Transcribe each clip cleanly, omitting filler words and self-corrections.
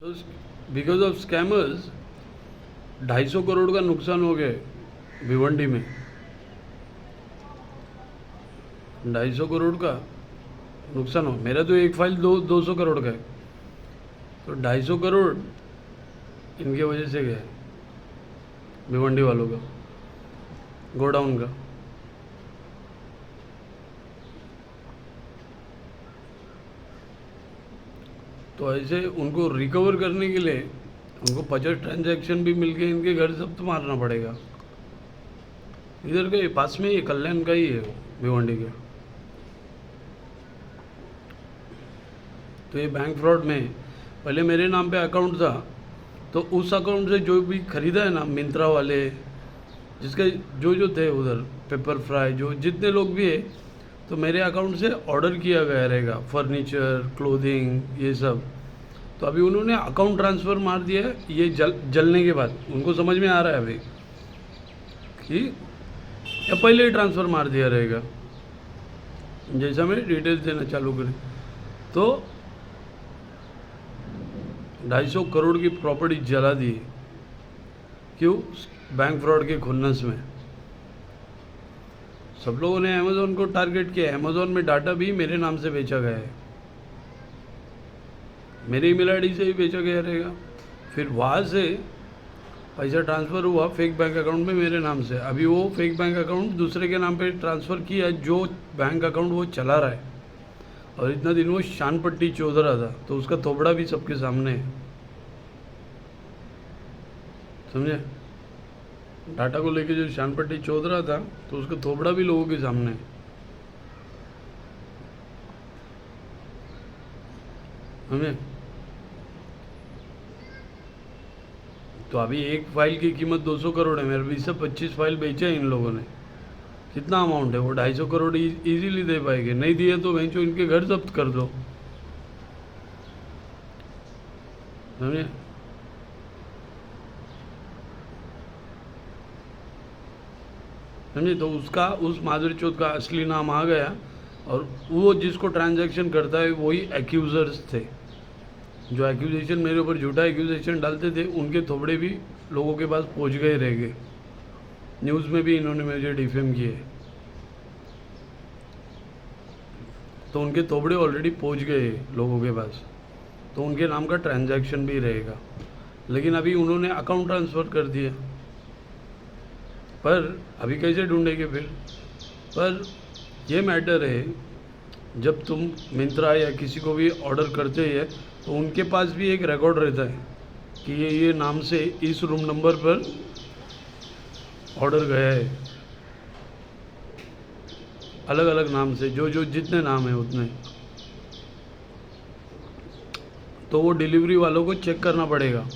तो because of scammers 250 crore का नुकसान हो गया भिवंडी में। 250 करोड़ का नुकसान हो, मेरा तो एक फाइल 200 करोड़ का है, तो 250 करोड़ इनके वजह से गया है भिवंडी वालों का, गोडाउन का। तो ऐसे उनको रिकवर करने के लिए उनको 50 ट्रांजैक्शन भी मिल गए, इनके घर सब तो मारना पड़ेगा। इधर के पास में ये कल्याण का ही है भिवंडी के। तो ये बैंक फ्रॉड में पहले मेरे नाम पे अकाउंट था, तो उस अकाउंट से जो भी खरीदा है ना, मिंत्रा वाले जिसके जो थे उधर, पेपर फ्राई, जो जितने लोग भी है, तो मेरे अकाउंट से ऑर्डर किया गया रहेगा फर्नीचर, क्लोथिंग, ये सब। तो अभी उन्होंने अकाउंट ट्रांसफ़र मार दिया है, ये जलने के बाद उनको समझ में आ रहा है अभी कि या पहले ही ट्रांसफ़र मार दिया रहेगा। जैसा मैं डिटेल्स देना चालू करें तो 250 करोड़ की प्रॉपर्टी जला दी। क्यों? बैंक फ्रॉड के खुन्नस में सब लोगों ने अमेज़ॉन को टारगेट किया। अमेज़ॉन में डाटा भी मेरे नाम से बेचा गया है, मेरे ईमेल आईडी से ही बेचा गया रहेगा। फिर वहाँ से पैसा ट्रांसफ़र हुआ फेक बैंक अकाउंट में मेरे नाम से। अभी वो फेक बैंक अकाउंट दूसरे के नाम पे ट्रांसफ़र किया, जो बैंक अकाउंट वो चला रहा है। और इतना दिन वो शान पट्टी चौध रहा था, तो उसका थोबड़ा भी सबके सामने है, समझे? डाटा को लेके जो शान पट्टी चौध रहा था, तो उसका थोबड़ा भी लोगों के सामने है, हमें। तो अभी एक फाइल की कीमत 200 करोड़ है, मेरे 20 से 25 फाइल बेचे हैं इन लोगों ने। कितना अमाउंट है वो? 250 करोड़ इजीली दे पाएंगे। नहीं दिए तो बेंचो इनके घर जब्त कर दो, समझे? समझे? तो उसका, उस माधुरी चौथ का असली नाम आ गया, और वो जिसको ट्रांजैक्शन करता है वही एक्यूजर्स थे। जो एक्यूजेशन मेरे ऊपर झूठा एक्यूजेशन डालते थे, उनके थोबड़े भी लोगों के पास पहुंच गए रह गए। न्यूज़ में भी इन्होंने मुझे डिफेम किए, तो उनके थोबड़े ऑलरेडी पहुंच गए लोगों के पास, तो उनके नाम का ट्रांजैक्शन भी रहेगा। लेकिन अभी उन्होंने अकाउंट ट्रांसफ़र कर दिया, पर अभी कैसे ढूंढेंगे फिर? पर ये मैटर है, जब तुम मिंत्रा या किसी को भी ऑर्डर करते हैं, तो उनके पास भी एक रिकॉर्ड रहता है कि ये नाम से इस रूम नंबर पर ऑर्डर गया है, अलग अलग नाम से, जो जितने नाम है उतने। तो वो डिलीवरी वालों को चेक करना पड़ेगा,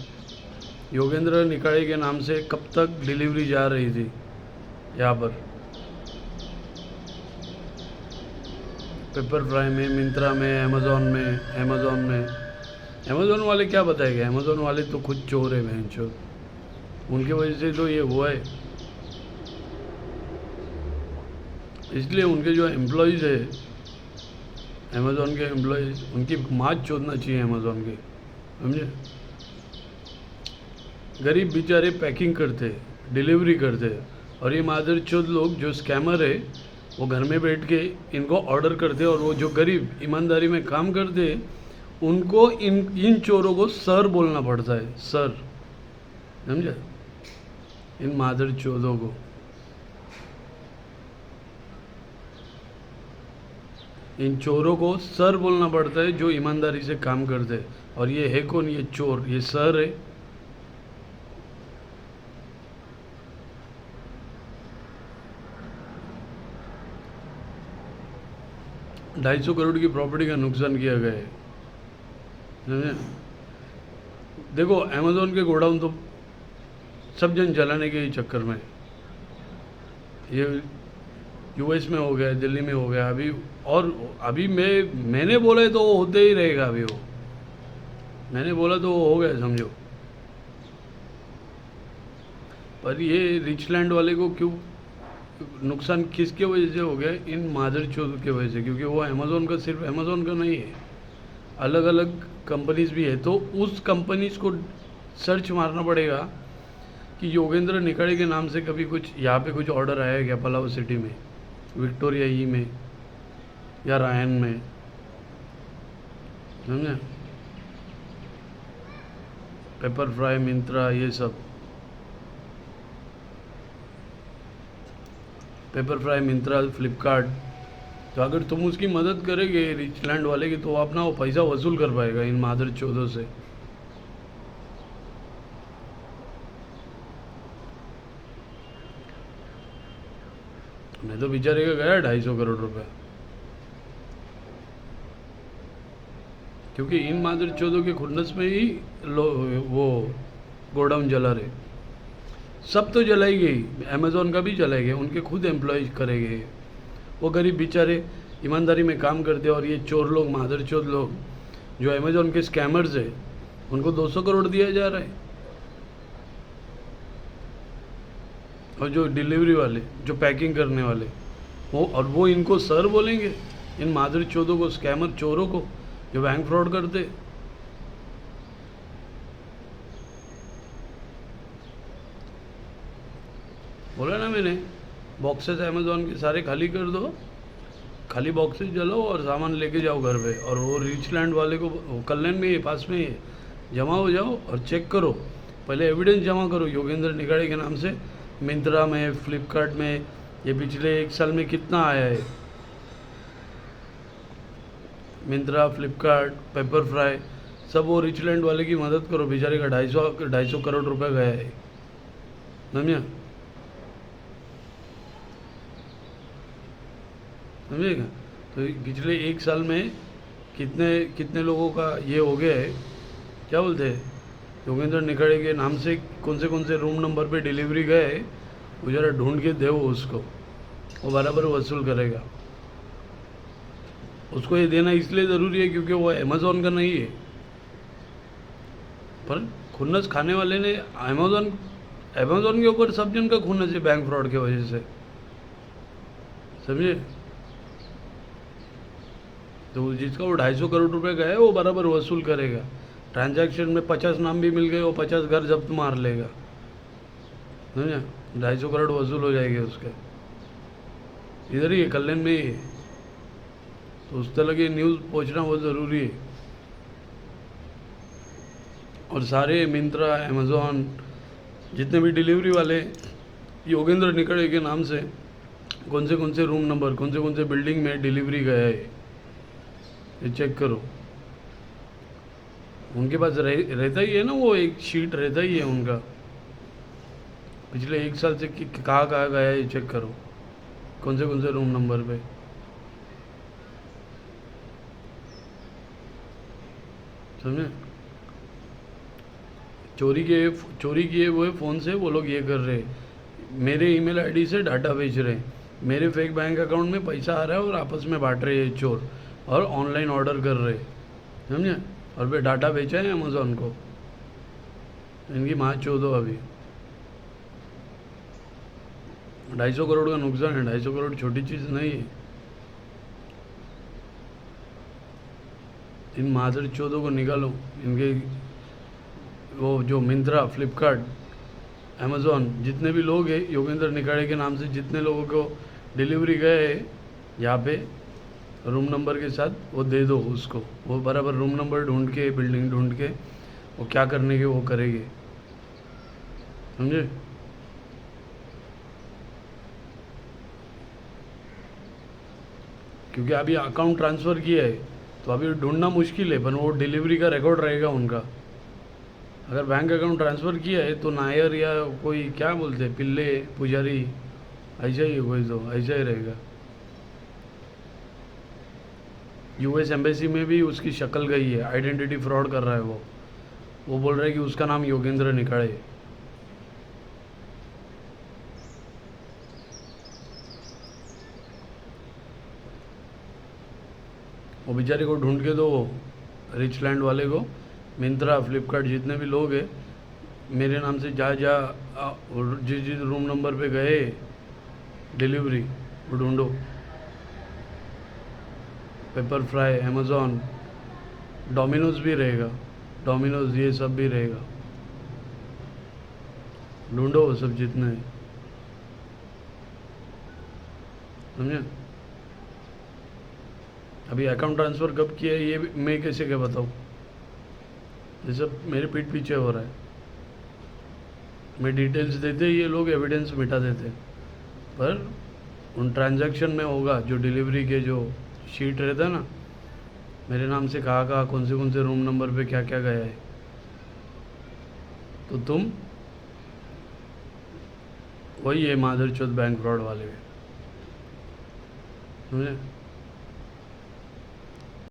योगेंद्र निकाले के नाम से कब तक डिलीवरी जा रही थी यहाँ पर, पेपर फ्राई में, मिंत्रा में, अमेज़ॉन में। अमेज़ॉन वाले क्या बताएंगे? अमेज़ॉन वाले तो खुद चोर है भैंचो, उनकी वजह से तो ये हुआ है। इसलिए उनके जो एम्प्लॉयज़ है, अमेज़ॉन के एम्प्लॉयज़, उनकी माँ चोदना चाहिए अमेज़ॉन के, समझे? गरीब बेचारे पैकिंग करते, डिलीवरी करते, और ये मादर चोद लोग जो स्कैमर है, वो घर में बैठ के इनको ऑर्डर करते, और वो जो गरीब ईमानदारी में काम करते, उनको इन चोरों को सर बोलना पड़ता है, सर, समझे? इन मादर चोदों को, इन चोरों को सर बोलना पड़ता है, जो ईमानदारी से काम करते हैं। और ये है कौन? ये चोर, ये सर है। ₹250 करोड़ की प्रॉपर्टी का नुकसान किया गया है, समझे? देखो, अमेज़ॉन के गोडाउन तो सब जन जलाने के ही चक्कर में, ये यूएस में हो गया, दिल्ली में हो गया अभी, और अभी मैंने बोला है तो वो होते ही रहेगा। अभी वो मैंने बोला तो वो हो गया, समझो। पर ये रिच लैंड वाले को क्यों नुकसान किसके वजह से हो गया? इन मादर चौध के वजह से, क्योंकि वो अमेज़ॉन का, सिर्फ अमेज़ॉन का नहीं है, अलग अलग कंपनीज भी है, तो उस कंपनीज को सर्च मारना पड़ेगा कि योगेंद्र निकाड़े के नाम से कभी कुछ यहाँ पे कुछ ऑर्डर आया है क्या, पलाव सिटी में, विक्टोरिया ई में या रायन में, समझे। पेपर फ्राई, मिंत्रा, ये सब पेपर फ्राई, मिंत्रा, फ्लिपकार्ट। तो अगर तुम उसकी मदद करेंगे रिचलैंड वाले की, तो वो अपना वो पैसा वसूल कर पाएगा इन मादर चौदों से। मैं तो बेचारे का गया 250 करोड़ रुपए, क्योंकि इन मादर चौदों के खुन्नस में ही वो गोडाउन जला रहे। सब तो जलाई गई, अमेज़ोन का भी जलाएंगे, उनके खुद एम्प्लॉय करेंगे। वो गरीब बेचारे ईमानदारी में काम करते हैं, और ये चोर लोग, मादर चौध लोग जो अमेज़ोन के स्कैमर्स है, उनको 200 करोड़ दिया जा रहा है। और जो डिलीवरी वाले, जो पैकिंग करने वाले, वो इनको सर बोलेंगे, इन मादर चौधों को, स्कैमर चोरों को जो बैंक फ्रॉड करते। बोला ना मैंने, बॉक्सेस अमेज़ोन के सारे खाली कर दो, खाली बॉक्सेस जलाओ और सामान लेके जाओ घर पे, और वो रिचलैंड वाले को, कल्याण में ही पास में ही है, जमा हो जाओ और चेक करो, पहले एविडेंस जमा करो योगेंद्र निकाड़े के नाम से मिंत्रा में, फ्लिपकार्ट में, ये पिछले 1 साल में कितना आया है। मिंत्रा, फ्लिपकार्ट, पेपर फ्राई, सब वो रिचलैंड वाले की मदद करो, बेचारे का 250 करोड़ रुपए गया है, समझे। समझेगा। तो पिछले 1 साल में कितने कितने लोगों का ये हो गया है, क्या बोलते हैं, योगेंद्र निकाड़े के नाम से कौन से रूम नंबर पे डिलीवरी गए, वो ज़रा ढूंढ के दो उसको, वो बराबर वसूल करेगा। उसको ये देना इसलिए ज़रूरी है क्योंकि वो अमेज़ोन का नहीं है, पर खुन्नस खाने वाले ने अमेज़ोन के ऊपर सब जन का खुन्नस है बैंक फ्रॉड की वजह से, समझे। तो जिसका वो 250 करोड़ रुपए का है, वो बराबर वसूल करेगा। ट्रांजैक्शन में 50 नाम भी मिल गए, वो 50 घर जब्त मार लेगा, समझा। 250 करोड़ वसूल हो जाएंगे उसके, इधर ही है, कल्याण में ही है। तो उस तरह की न्यूज़ पहुंचना बहुत ज़रूरी है। और सारे मिंत्रा, अमेज़ॉन, जितने भी डिलीवरी वाले योगेंद्र निकाड़े के नाम से कौन से रूम नंबर, कौन से बिल्डिंग में डिलीवरी गया है, ये चेक करो। उनके पास रहता ही है ना, वो एक शीट रहता ही है उनका, पिछले 1 साल से कहाँ गया है, ये चेक करो, कौन से रूम नंबर पे। समझे। चोरी किए हुए फ़ोन से वो लोग ये कर रहे हैं, मेरे ईमेल आईडी से डाटा बेच रहे हैं, मेरे फेक बैंक अकाउंट में पैसा आ रहा है और आपस में बांट रहे हैं चोर, और ऑनलाइन ऑर्डर कर रहे हैं, समझे। और फिर डाटा बेचा है अमेज़ॉन को, इनकी माँ चौदो। अभी 250 करोड़ का नुकसान है, 250 करोड़ छोटी चीज़ नहीं है। इन मादर चौदों को निकालो, इनके वो जो मिंत्रा, फ्लिपकार्ट, अमेज़ॉन, जितने भी लोग हैं योगेंद्र निकाड़े के नाम से, जितने लोगों को डिलीवरी गए हैं यहाँ पे रूम नंबर के साथ, वो दे दो उसको, वो बराबर रूम नंबर ढूंढ के, बिल्डिंग ढूंढ के, वो क्या करने के वो करेंगे, समझे। क्योंकि अभी अकाउंट ट्रांसफ़र किया है, तो अभी ढूंढना मुश्किल है, पर वो डिलीवरी का रिकॉर्ड रहेगा उनका। अगर बैंक अकाउंट ट्रांसफ़र किया है तो नायर या कोई, क्या बोलते हैं, पिल्ले, पुजारी, ऐसा ही है कोई, तो ऐसा ही रहेगा। यूएस एम्बेसी में भी उसकी शक्ल गई है, आइडेंटिटी फ्रॉड कर रहा है वो बोल रहा है कि उसका नाम योगेंद्र निकाड़े है। वो बेचारे को ढूंढ के दो, रिचलैंड वाले को, मिंत्रा, फ्लिपकार्ट, जितने भी लोग हैं मेरे नाम से जिस रूम नंबर पे गए डिलीवरी, वो ढूंढो। पेपर फ्राई, अमेज़ॉन, डोमिनोज भी रहेगा, डोमिनोज ये सब भी रहेगा। ढूंढो वो सब जितने हैं, समझे। अभी अकाउंट ट्रांसफ़र कब किया है ये मैं कैसे क्या बताऊँ, ये सब मेरे पीठ पीछे हो रहा है। मैं डिटेल्स देते ये लोग एविडेंस मिटा देते, पर उन ट्रांजैक्शन में होगा जो डिलीवरी के जो शीट रहता है ना, मेरे नाम से कहाँ कहाँ कौन से रूम नंबर पे क्या क्या गया है, तो तुम वही है मादरचोद बैंक फ्रॉड वाले, समझे।